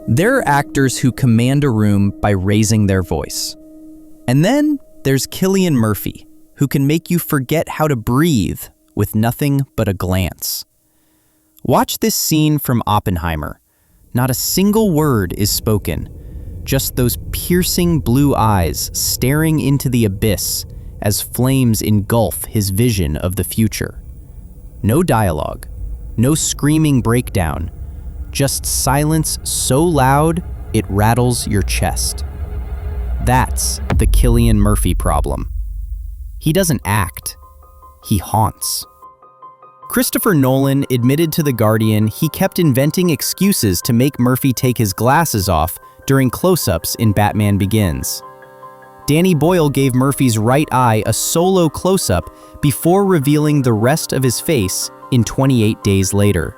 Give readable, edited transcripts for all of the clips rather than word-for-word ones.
There are actors who command a room by raising their voice. And then there's Cillian Murphy, who can make you forget how to breathe with nothing but a glance. Watch this scene from Oppenheimer. Not a single word is spoken, just those piercing blue eyes staring into the abyss as flames engulf his vision of the future. No dialogue, no screaming breakdown, just silence so loud it rattles your chest. That's the Cillian Murphy problem. He doesn't act, he haunts. Christopher Nolan admitted to The Guardian he kept inventing excuses to make Murphy take his glasses off during close-ups in Batman Begins. Danny Boyle gave Murphy's right eye a solo close-up before revealing the rest of his face in 28 Days Later.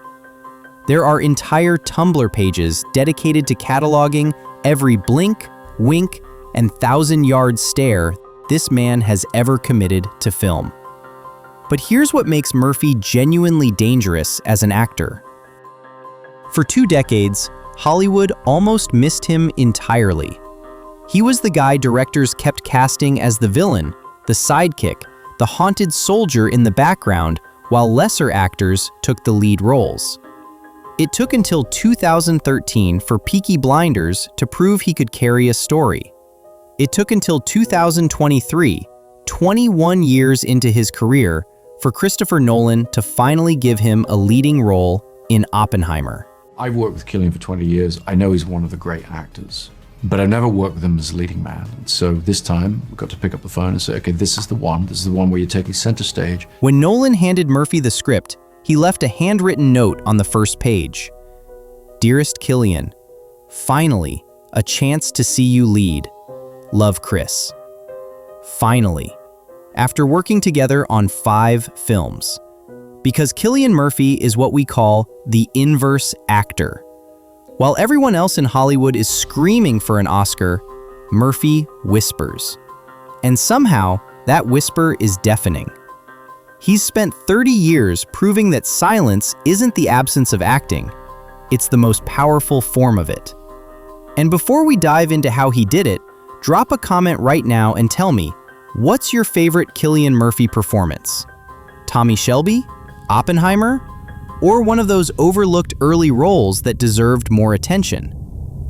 There are entire Tumblr pages dedicated to cataloging every blink, wink, and thousand-yard stare this man has ever committed to film. But here's what makes Murphy genuinely dangerous as an actor. For 2 decades, Hollywood almost missed him entirely. He was the guy directors kept casting as the villain, the sidekick, the haunted soldier in the background, while lesser actors took the lead roles. It took until 2013 for Peaky Blinders to prove he could carry a story. It took until 2023, 21 years into his career, for Christopher Nolan to finally give him a leading role in Oppenheimer. I've worked with Cillian for 20 years. I know he's one of the great actors, but I've never worked with him as leading man. And so this time, we got to pick up the phone and say, okay, this is the one where you're taking center stage. When Nolan handed Murphy the script, he left a handwritten note on the first page. "Dearest Cillian, finally, a chance to see you lead. Love, Chris." Finally. After working together on 5 films. Because Cillian Murphy is what we call the inverse actor. While everyone else in Hollywood is screaming for an Oscar, Murphy whispers. And somehow, that whisper is deafening. He's spent 30 years proving that silence isn't the absence of acting, it's the most powerful form of it. And before we dive into how he did it, drop a comment right now and tell me, what's your favorite Cillian Murphy performance? Tommy Shelby? Oppenheimer? Or one of those overlooked early roles that deserved more attention?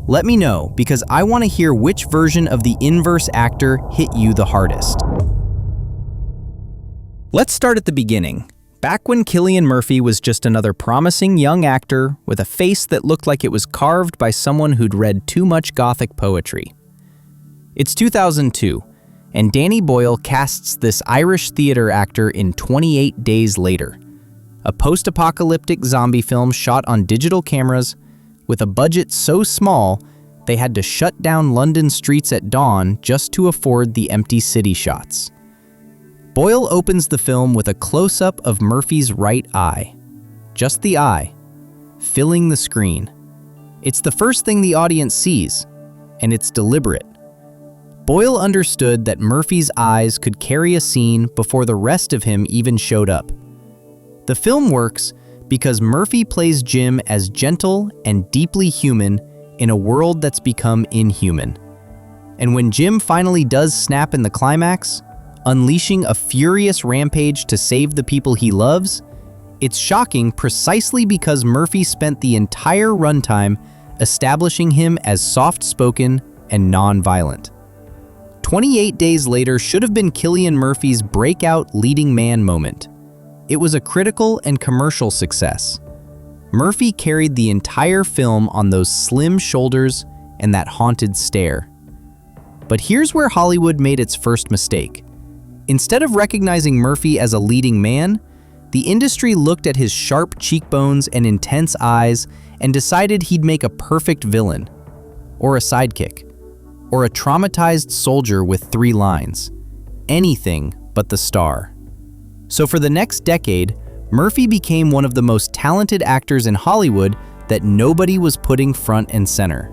Let me know, because I want to hear which version of the inverse actor hit you the hardest. Let's start at the beginning. Back when Cillian Murphy was just another promising young actor with a face that looked like it was carved by someone who'd read too much Gothic poetry. It's 2002. And Danny Boyle casts this Irish theater actor in 28 Days Later, a post-apocalyptic zombie film shot on digital cameras with a budget so small they had to shut down London streets at dawn just to afford the empty city shots. Boyle opens the film with a close-up of Murphy's right eye, just the eye, filling the screen. It's the first thing the audience sees, and it's deliberate. Boyle understood that Murphy's eyes could carry a scene before the rest of him even showed up. The film works because Murphy plays Jim as gentle and deeply human in a world that's become inhuman. And when Jim finally does snap in the climax, unleashing a furious rampage to save the people he loves, it's shocking precisely because Murphy spent the entire runtime establishing him as soft-spoken and non-violent. 28 Days Later should have been Cillian Murphy's breakout leading man moment. It was a critical and commercial success. Murphy carried the entire film on those slim shoulders and that haunted stare. But here's where Hollywood made its first mistake. Instead of recognizing Murphy as a leading man, the industry looked at his sharp cheekbones and intense eyes and decided he'd make a perfect villain, or a sidekick, or a traumatized soldier with 3 lines. Anything but the star. So for the next decade, Murphy became one of the most talented actors in Hollywood that nobody was putting front and center.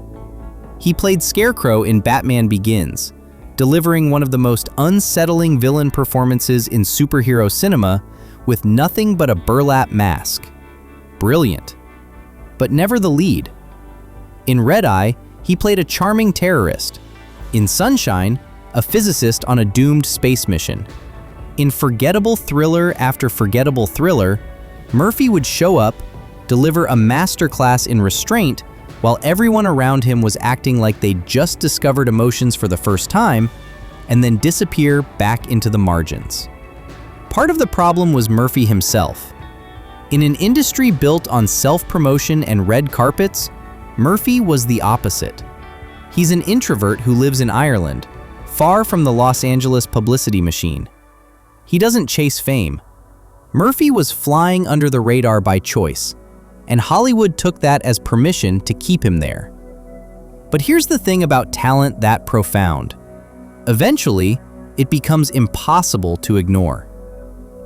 He played Scarecrow in Batman Begins, delivering one of the most unsettling villain performances in superhero cinema with nothing but a burlap mask. Brilliant. But never the lead. In Red Eye, he played a charming terrorist. In Sunshine, a physicist on a doomed space mission. In forgettable thriller after forgettable thriller, Murphy would show up, deliver a masterclass in restraint, while everyone around him was acting like they'd just discovered emotions for the first time, and then disappear back into the margins. Part of the problem was Murphy himself. In an industry built on self-promotion and red carpets, Murphy was the opposite. He's an introvert who lives in Ireland, far from the Los Angeles publicity machine. He doesn't chase fame. Murphy was flying under the radar by choice, and Hollywood took that as permission to keep him there. But here's the thing about talent that profound. Eventually, it becomes impossible to ignore.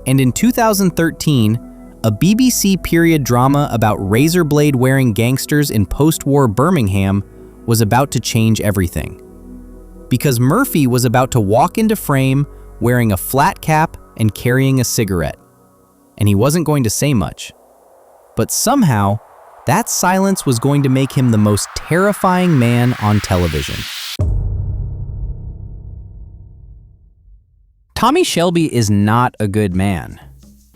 And in 2013, a BBC period drama about razor-blade-wearing gangsters in post-war Birmingham was about to change everything. Because Murphy was about to walk into frame wearing a flat cap and carrying a cigarette. And he wasn't going to say much. But somehow, that silence was going to make him the most terrifying man on television. Tommy Shelby is not a good man.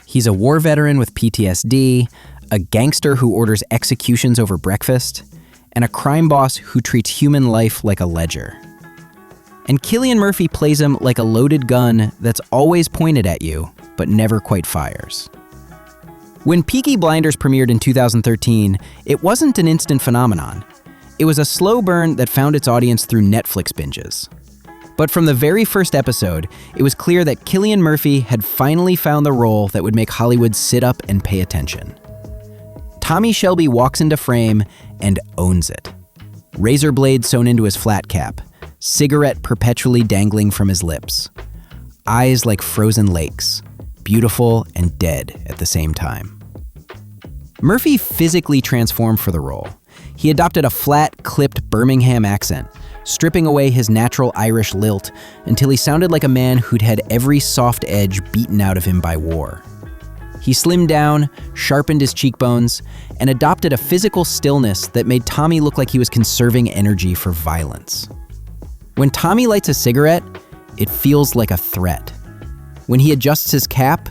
He's a war veteran with PTSD, a gangster who orders executions over breakfast, and a crime boss who treats human life like a ledger. And Cillian Murphy plays him like a loaded gun that's always pointed at you, but never quite fires. When Peaky Blinders premiered in 2013, it wasn't an instant phenomenon. It was a slow burn that found its audience through Netflix binges. But from the very first episode, it was clear that Cillian Murphy had finally found the role that would make Hollywood sit up and pay attention. Tommy Shelby walks into frame and owns it. Razor blade sewn into his flat cap, cigarette perpetually dangling from his lips. Eyes like frozen lakes, beautiful and dead at the same time. Murphy physically transformed for the role. He adopted a flat, clipped Birmingham accent, stripping away his natural Irish lilt until he sounded like a man who'd had every soft edge beaten out of him by war. He slimmed down, sharpened his cheekbones, and adopted a physical stillness that made Tommy look like he was conserving energy for violence. When Tommy lights a cigarette, it feels like a threat. When he adjusts his cap,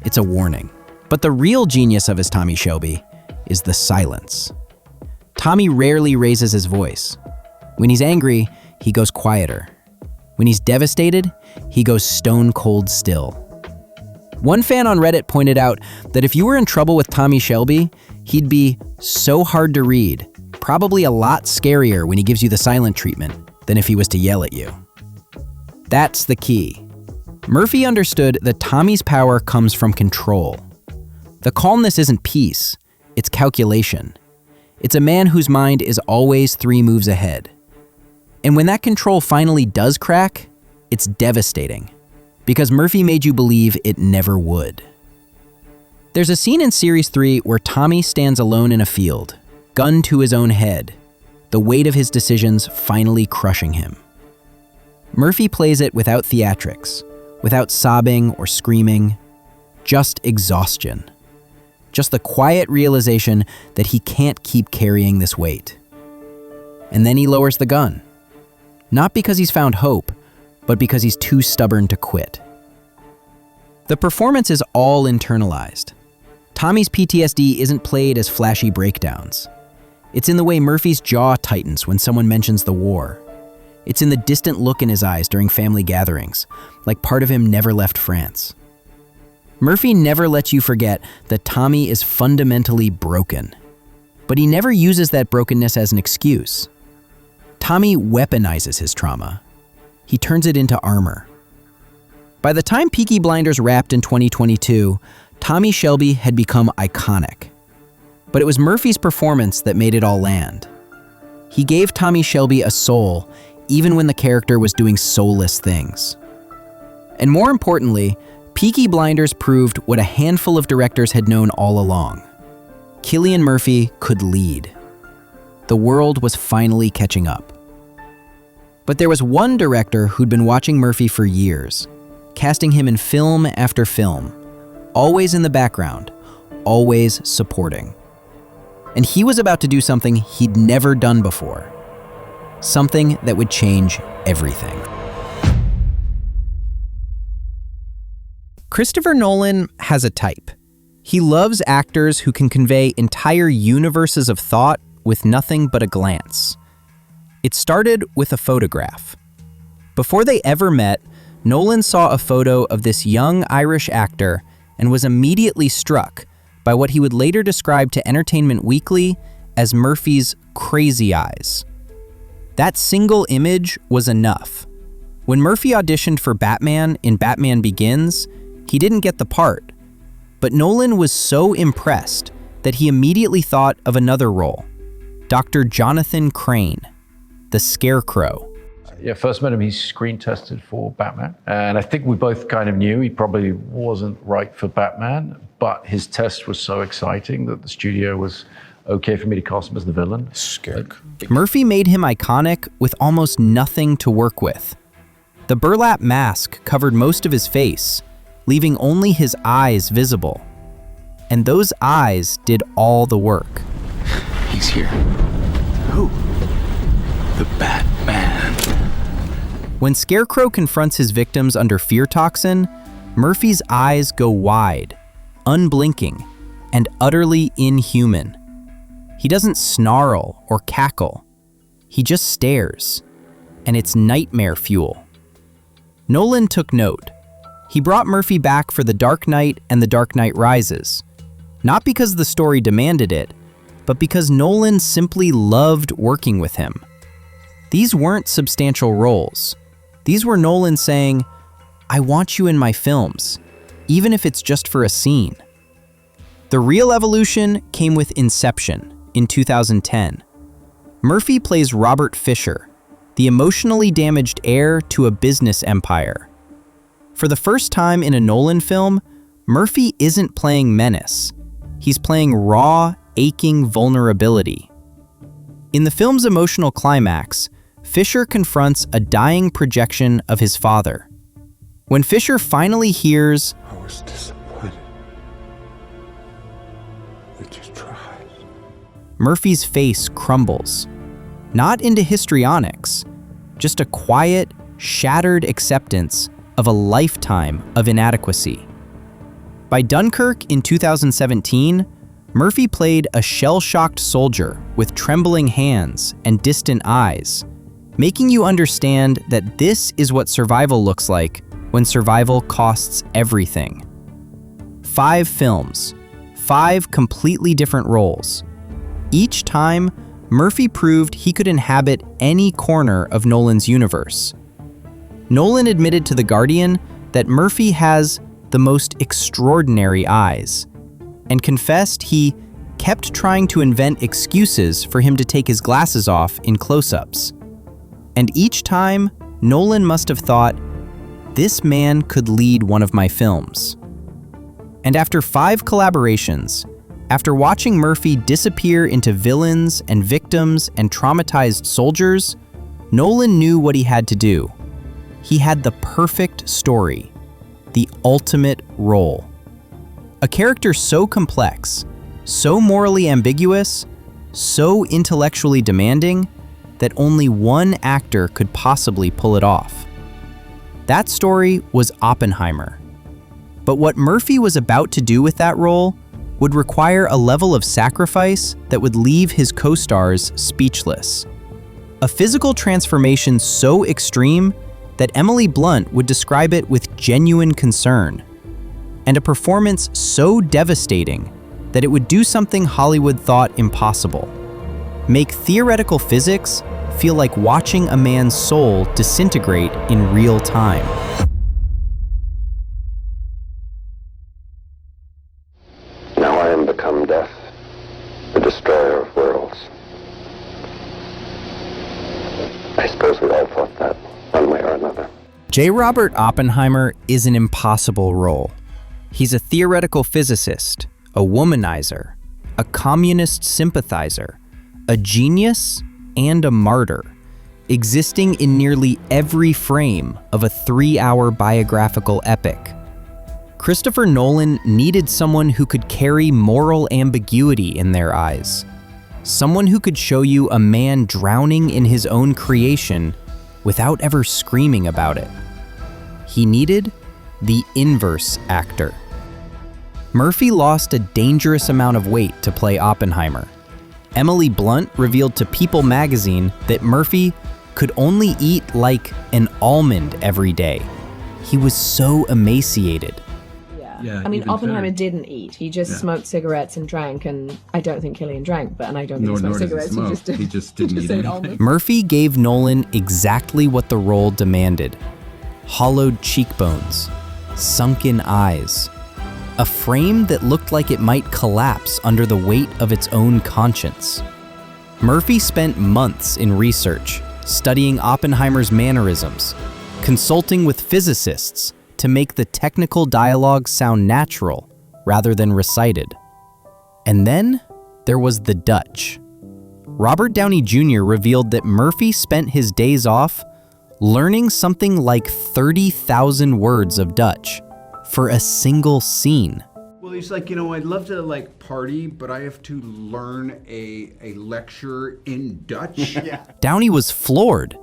it's a warning. But the real genius of his Tommy Shelby is the silence. Tommy rarely raises his voice. When he's angry, he goes quieter. When he's devastated, he goes stone cold still. One fan on Reddit pointed out that if you were in trouble with Tommy Shelby, he'd be so hard to read, probably a lot scarier when he gives you the silent treatment than if he was to yell at you. That's the key. Murphy understood that Tommy's power comes from control. The calmness isn't peace, it's calculation. It's a man whose mind is always 3 moves ahead. And when that control finally does crack, it's devastating, because Murphy made you believe it never would. There's a scene in Series 3 where Tommy stands alone in a field, gun to his own head, the weight of his decisions finally crushing him. Murphy plays it without theatrics, without sobbing or screaming, just exhaustion. Just the quiet realization that he can't keep carrying this weight. And then he lowers the gun. Not because he's found hope, but because he's too stubborn to quit. The performance is all internalized. Tommy's PTSD isn't played as flashy breakdowns. It's in the way Murphy's jaw tightens when someone mentions the war. It's in the distant look in his eyes during family gatherings, like part of him never left France. Murphy never lets you forget that Tommy is fundamentally broken. But he never uses that brokenness as an excuse. Tommy weaponizes his trauma. He turns it into armor. By the time Peaky Blinders wrapped in 2022, Tommy Shelby had become iconic. But it was Murphy's performance that made it all land. He gave Tommy Shelby a soul, even when the character was doing soulless things. And more importantly, Peaky Blinders proved what a handful of directors had known all along. Cillian Murphy could lead. The world was finally catching up. But there was one director who'd been watching Murphy for years, casting him in film after film, always in the background, always supporting. And he was about to do something he'd never done before. Something that would change everything. Christopher Nolan has a type. He loves actors who can convey entire universes of thought with nothing but a glance. It started with a photograph. Before they ever met, Nolan saw a photo of this young Irish actor and was immediately struck by what he would later describe to Entertainment Weekly as Murphy's crazy eyes. That single image was enough. When Murphy auditioned for Batman in Batman Begins, he didn't get the part, but Nolan was so impressed that he immediately thought of another role, Dr. Jonathan Crane, the Scarecrow. Yeah, first met him, he screen tested for Batman. And I think we both kind of knew he probably wasn't right for Batman, but his test was so exciting that the studio was okay for me to cast him as the villain. Scarecrow. Murphy made him iconic with almost nothing to work with. The burlap mask covered most of his face, leaving only his eyes visible. And those eyes did all the work. He's here. Who? The Batman. When Scarecrow confronts his victims under fear toxin, Murphy's eyes go wide, unblinking, and utterly inhuman. He doesn't snarl or cackle. He just stares, and it's nightmare fuel. Nolan took note. He brought Murphy back for The Dark Knight and The Dark Knight Rises, not because the story demanded it, but because Nolan simply loved working with him. These weren't substantial roles. These were Nolan saying, "I want you in my films, even if it's just for a scene." The real evolution came with Inception in 2010. Murphy plays Robert Fisher, the emotionally damaged heir to a business empire. For the first time in a Nolan film, Murphy isn't playing menace. He's playing raw, aching vulnerability. In the film's emotional climax, Fisher confronts a dying projection of his father. When Fisher finally hears, I was disappointed that you tried. Murphy's face crumbles. Not into histrionics, just a quiet, shattered acceptance of a lifetime of inadequacy. By Dunkirk in 2017, Murphy played a shell-shocked soldier with trembling hands and distant eyes, making you understand that this is what survival looks like when survival costs everything. 5 films, 5 completely different roles. Each time, Murphy proved he could inhabit any corner of Nolan's universe. Nolan admitted to The Guardian that Murphy has the most extraordinary eyes, and confessed he kept trying to invent excuses for him to take his glasses off in close-ups. And each time, Nolan must have thought, this man could lead one of my films. And after 5 collaborations, after watching Murphy disappear into villains and victims and traumatized soldiers, Nolan knew what he had to do. He had the perfect story, the ultimate role. A character so complex, so morally ambiguous, so intellectually demanding, that only one actor could possibly pull it off. That story was Oppenheimer. But what Murphy was about to do with that role would require a level of sacrifice that would leave his co-stars speechless. A physical transformation so extreme that Emily Blunt would describe it with genuine concern, and a performance so devastating that it would do something Hollywood thought impossible: make theoretical physics feel like watching a man's soul disintegrate in real time. Now I am become death, the destroyer of worlds. I suppose we all thought that, one way or another. J. Robert Oppenheimer is an impossible role. He's a theoretical physicist, a womanizer, a communist sympathizer, a genius, and a martyr, existing in nearly every frame of a 3-hour biographical epic. Christopher Nolan needed someone who could carry moral ambiguity in their eyes, Someone who could show you a man drowning in his own creation without ever screaming about it. He needed the inverse actor. Murphy lost a dangerous amount of weight to play Oppenheimer. Emily Blunt revealed to People magazine that Murphy could only eat like an almond every day. He was so emaciated. Yeah, I mean, Oppenheimer didn't eat. He just smoked cigarettes and drank, and I don't think Cillian drank, and I don't think he smoked cigarettes. He just didn't eat anything. Murphy gave Nolan exactly what the role demanded. Hollowed cheekbones, sunken eyes, a frame that looked like it might collapse under the weight of its own conscience. Murphy spent months in research, studying Oppenheimer's mannerisms, consulting with physicists to make the technical dialogue sound natural rather than recited. And then there was the Dutch. Robert Downey Jr. revealed that Murphy spent his days off learning something like 30,000 words of Dutch for a single scene. Well, he's like, I'd love to like party, but I have to learn a lecture in Dutch. Downey was floored.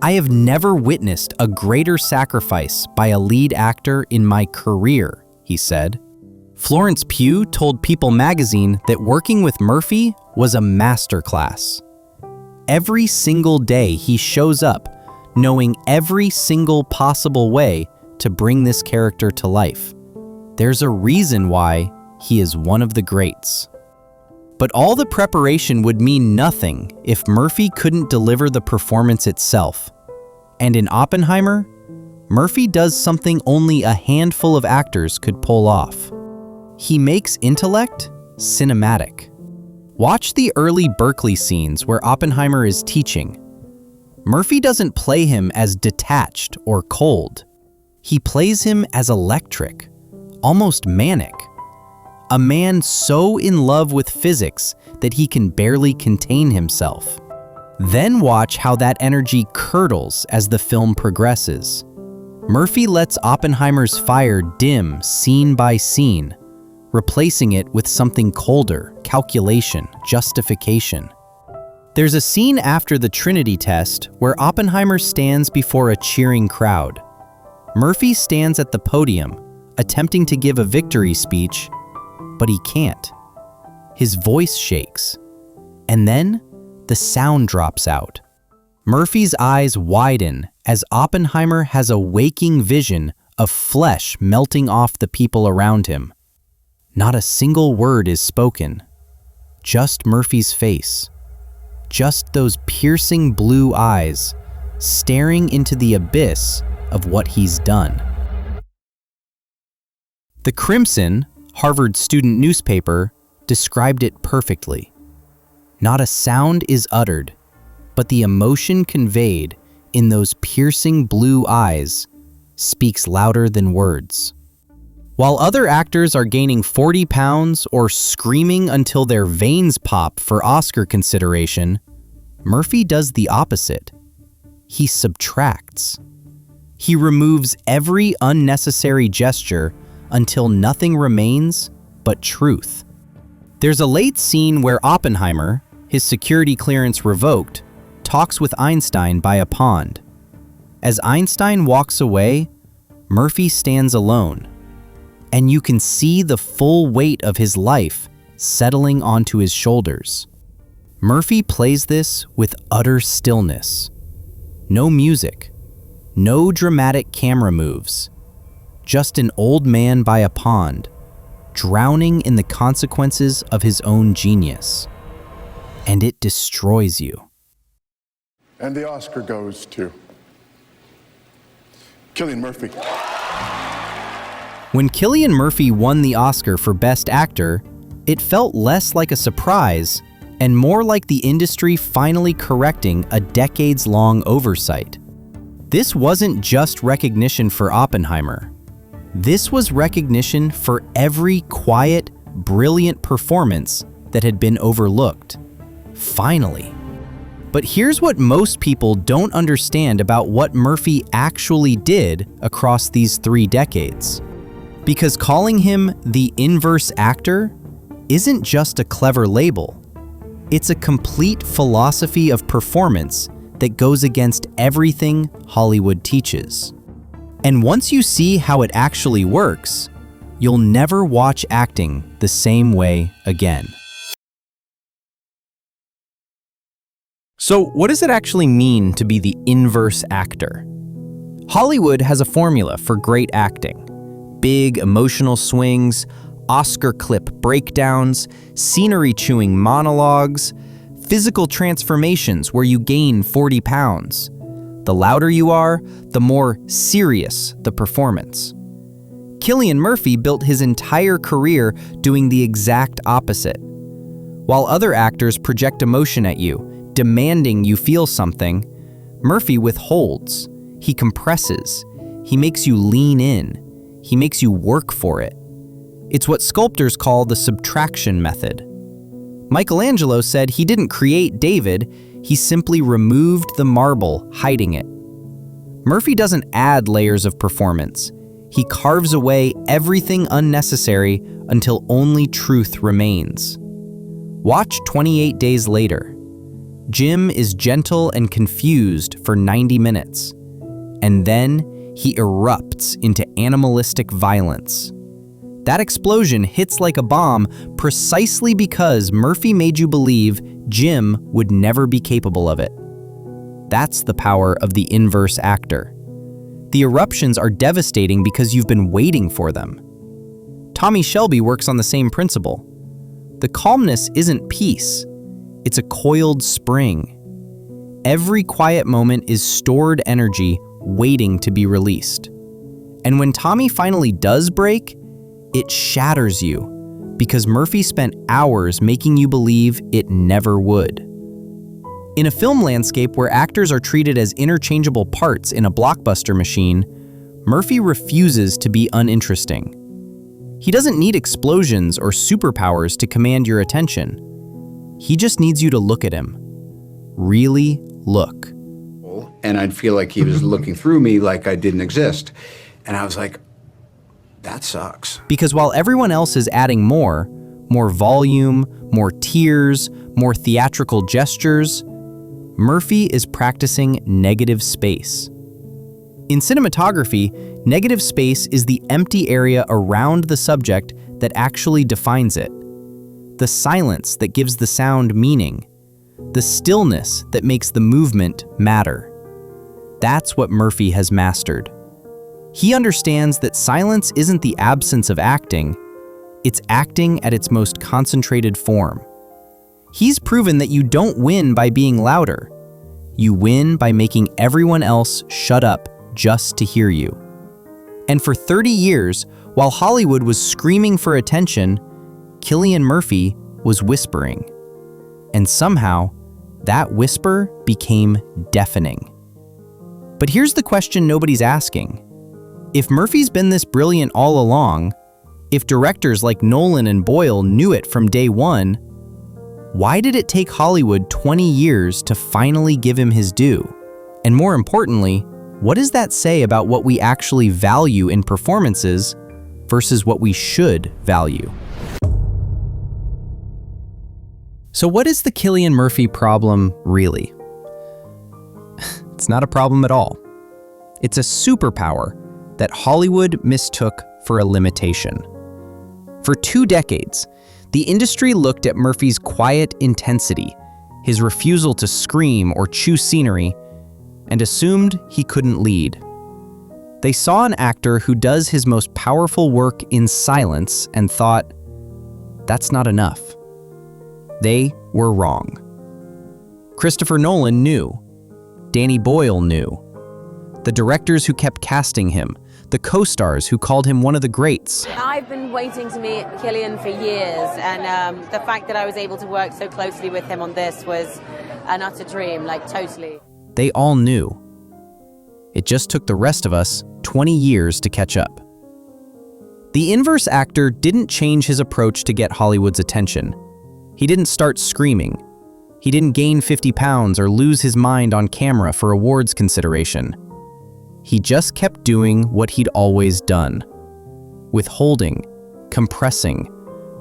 I have never witnessed a greater sacrifice by a lead actor in my career, he said. Florence Pugh told People magazine that working with Murphy was a masterclass. Every single day he shows up, knowing every single possible way to bring this character to life. There's a reason why he is one of the greats. But all the preparation would mean nothing if Murphy couldn't deliver the performance itself. And in Oppenheimer, Murphy does something only a handful of actors could pull off. He makes intellect cinematic. Watch the early Berkeley scenes where Oppenheimer is teaching. Murphy doesn't play him as detached or cold. He plays him as electric, almost manic. A man so in love with physics that he can barely contain himself. Then watch how that energy curdles as the film progresses. Murphy lets Oppenheimer's fire dim scene by scene, replacing it with something colder, calculation, justification. There's a scene after the Trinity test where Oppenheimer stands before a cheering crowd. Murphy stands at the podium, attempting to give a victory speech, but he can't. His voice shakes, and then the sound drops out. Murphy's eyes widen as Oppenheimer has a waking vision of flesh melting off the people around him. Not a single word is spoken, just Murphy's face. Just those piercing blue eyes staring into the abyss of what he's done. The Crimson, Harvard student newspaper, described it perfectly. Not a sound is uttered, but the emotion conveyed in those piercing blue eyes speaks louder than words. While other actors are gaining 40 pounds or screaming until their veins pop for Oscar consideration, Murphy does the opposite. He subtracts. He removes every unnecessary gesture until nothing remains but truth. There's a late scene where Oppenheimer, his security clearance revoked, talks with Einstein by a pond. As Einstein walks away, Murphy stands alone, and you can see the full weight of his life settling onto his shoulders. Murphy plays this with utter stillness. No music, no dramatic camera moves, just an old man by a pond, drowning in the consequences of his own genius. And it destroys you. And the Oscar goes to Cillian Murphy. When Cillian Murphy won the Oscar for Best Actor, it felt less like a surprise and more like the industry finally correcting a decades-long oversight. This wasn't just recognition for Oppenheimer. This was recognition for every quiet, brilliant performance that had been overlooked. Finally. But here's what most people don't understand about what Murphy actually did across these 3 decades. Because calling him the inverse actor isn't just a clever label. It's a complete philosophy of performance that goes against everything Hollywood teaches. And once you see how it actually works, you'll never watch acting the same way again. So, what does it actually mean to be the inverse actor? Hollywood has a formula for great acting. Big emotional swings, Oscar clip breakdowns, scenery-chewing monologues, physical transformations where you gain 40 pounds. The louder you are, the more serious the performance. Cillian Murphy built his entire career doing the exact opposite. While other actors project emotion at you, demanding you feel something, Murphy withholds. He compresses. He makes you lean in. He makes you work for it. It's what sculptors call the subtraction method. Michelangelo said he didn't create David, he simply removed the marble, hiding it. Murphy doesn't add layers of performance. He carves away everything unnecessary until only truth remains. Watch 28 Days Later. Jim is gentle and confused for 90 minutes. And then he erupts into animalistic violence. That explosion hits like a bomb precisely because Murphy made you believe Jim would never be capable of it. That's the power of the inverse actor. The eruptions are devastating because you've been waiting for them. Tommy Shelby works on the same principle. The calmness isn't peace. It's a coiled spring. Every quiet moment is stored energy waiting to be released. And when Tommy finally does break, it shatters you because Murphy spent hours making you believe it never would. In a film landscape where actors are treated as interchangeable parts in a blockbuster machine, Murphy refuses to be uninteresting. He doesn't need explosions or superpowers to command your attention. He just needs you to look at him. Really look. And I'd feel like he was looking through me like I didn't exist. And I was like, that sucks. Because while everyone else is adding more volume, more tears, more theatrical gestures, Murphy is practicing negative space. In cinematography, negative space is the empty area around the subject that actually defines it. The silence that gives the sound meaning. The stillness that makes the movement matter. That's what Murphy has mastered. He understands that silence isn't the absence of acting, it's acting at its most concentrated form. He's proven that you don't win by being louder. You win by making everyone else shut up just to hear you. And for 30 years, while Hollywood was screaming for attention, Cillian Murphy was whispering. And somehow, that whisper became deafening. But here's the question nobody's asking. If Murphy's been this brilliant all along, if directors like Nolan and Boyle knew it from day one, why did it take Hollywood 20 years to finally give him his due? And more importantly, what does that say about what we actually value in performances versus what we should value? So what is the Cillian Murphy problem really? It's not a problem at all. It's a superpower that Hollywood mistook for a limitation. For 2 decades, the industry looked at Murphy's quiet intensity, his refusal to scream or chew scenery, and assumed he couldn't lead. They saw an actor who does his most powerful work in silence and thought, that's not enough. They were wrong. Christopher Nolan knew. Danny Boyle knew. The directors who kept casting him, the co-stars who called him one of the greats. I've been waiting to meet Cillian for years, and the fact that I was able to work so closely with him on this was an utter dream, like totally. They all knew. It just took the rest of us 20 years to catch up. The inverse actor didn't change his approach to get Hollywood's attention. He didn't start screaming. He didn't gain 50 pounds or lose his mind on camera for awards consideration. He just kept doing what he'd always done. Withholding, compressing,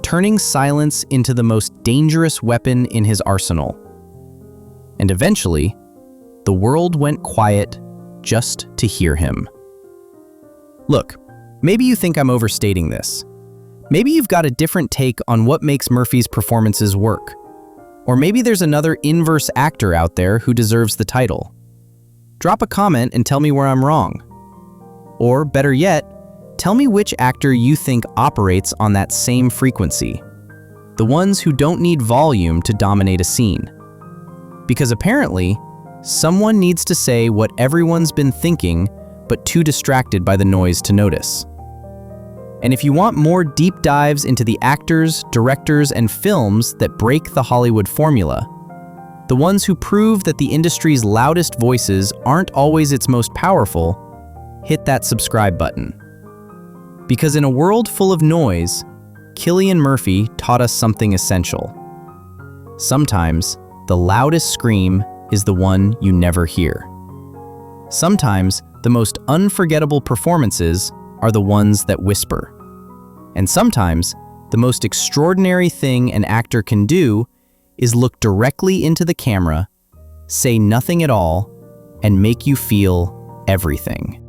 turning silence into the most dangerous weapon in his arsenal. And eventually, the world went quiet just to hear him. Look, maybe you think I'm overstating this. Maybe you've got a different take on what makes Murphy's performances work. Or maybe there's another inverse actor out there who deserves the title. Drop a comment and tell me where I'm wrong. Or better yet, tell me which actor you think operates on that same frequency. The ones who don't need volume to dominate a scene. Because apparently, someone needs to say what everyone's been thinking, but too distracted by the noise to notice. And if you want more deep dives into the actors, directors, and films that break the Hollywood formula, the ones who prove that the industry's loudest voices aren't always its most powerful, hit that subscribe button. Because in a world full of noise, Cillian Murphy taught us something essential. Sometimes, the loudest scream is the one you never hear. Sometimes, the most unforgettable performances are the ones that whisper. And sometimes, the most extraordinary thing an actor can do is look directly into the camera, say nothing at all, and make you feel everything.